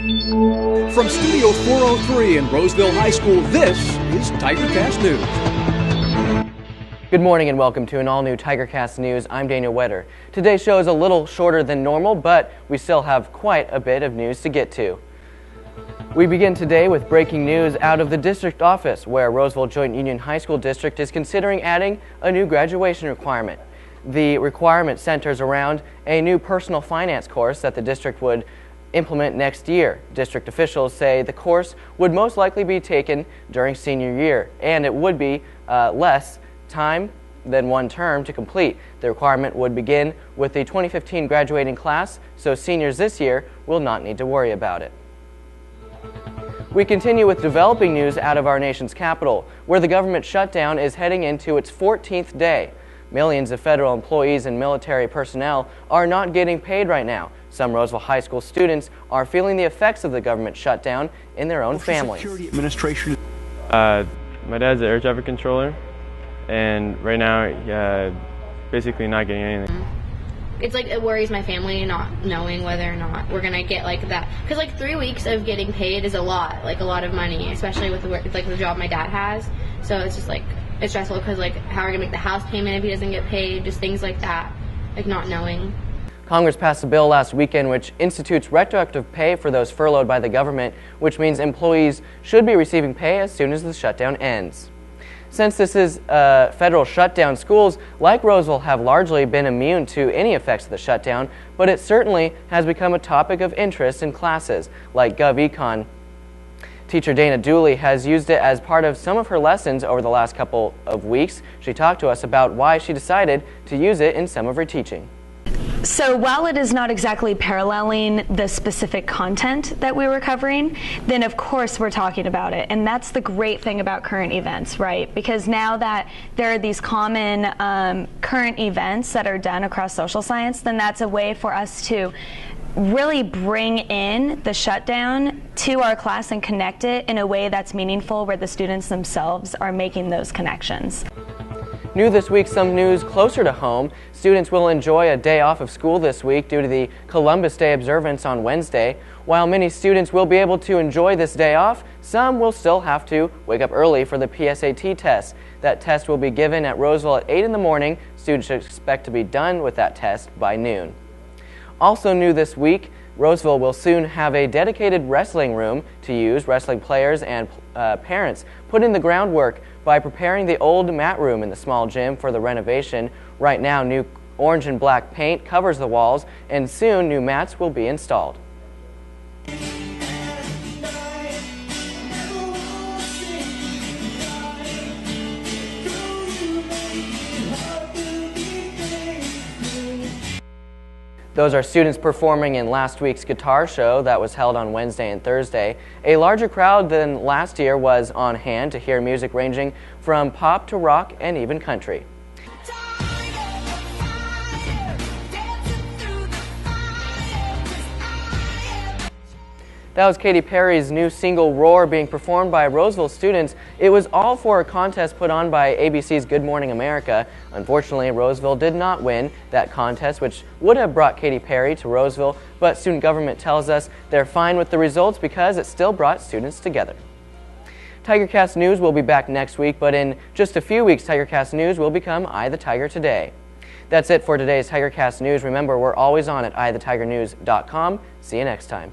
From Studio 403 in Roseville High School, this is TigerCast News. Good morning and welcome to an all-new TigerCast News. I'm Daniel Wetter. Today's show is a little shorter than normal, but we still have quite a bit of news to get to. We begin today with breaking news out of the district office, where Roseville Joint Union High School District is considering adding a new graduation requirement. The requirement centers around a new personal finance course that the district would implement next year. District officials say the course would most likely be taken during senior year, and it would be less time than one term to complete. The requirement would begin with the 2015 graduating class, so seniors this year will not need to worry about it. We continue with developing news out of our nation's capital, where the government shutdown is heading into its 14th day. Millions of federal employees and military personnel are not getting paid right now. Some Roseville High School students are feeling the effects of the government shutdown in their own families. Security Administration. My dad's an air traffic controller, and right now, basically not getting anything. It's like it worries my family not knowing whether or not we're gonna get like that, because like 3 weeks of getting paid is a lot of money, especially with the job my dad has. So it's just like it's stressful because like how are we gonna make the house payment if he doesn't get paid? Just things like that, like not knowing. Congress passed a bill last weekend which institutes retroactive pay for those furloughed by the government, which means employees should be receiving pay as soon as the shutdown ends. Since this is a federal shutdown, schools like Roseville have largely been immune to any effects of the shutdown, but it certainly has become a topic of interest in classes like GovEcon. Teacher Dana Dooley has used it as part of some of her lessons over the last couple of weeks. She talked to us about why she decided to use it in some of her teaching. So while it is not exactly paralleling the specific content that we were covering, then of course we're talking about it. And that's the great thing about current events, right? Because now that there are these common current events that are done across social science, then that's a way for us to really bring in the shutdown to our class and connect it in a way that's meaningful, where the students themselves are making those connections. New this week, some news closer to home. Students will enjoy a day off of school this week due to the Columbus Day observance on Wednesday. While many students will be able to enjoy this day off, some will still have to wake up early for the PSAT test. That test will be given at Roseville at 8 in the morning. Students should expect to be done with that test by noon. Also new this week, Roseville will soon have a dedicated wrestling room to use. Wrestling players and parents put in the groundwork by preparing the old mat room in the small gym for the renovation. Right now, new orange and black paint covers the walls, and soon new mats will be installed. Those are students performing in last week's guitar show that was held on Wednesday and Thursday. A larger crowd than last year was on hand to hear music ranging from pop to rock and even country. That was Katy Perry's new single, Roar, being performed by Roseville students. It was all for a contest put on by ABC's Good Morning America. Unfortunately, Roseville did not win that contest, which would have brought Katy Perry to Roseville, but student government tells us they're fine with the results because it still brought students together. TigerCast News will be back next week, but in just a few weeks, TigerCast News will become I the Tiger Today. That's it for today's TigerCast News. Remember, we're always on at iTheTigerNews.com. See you next time.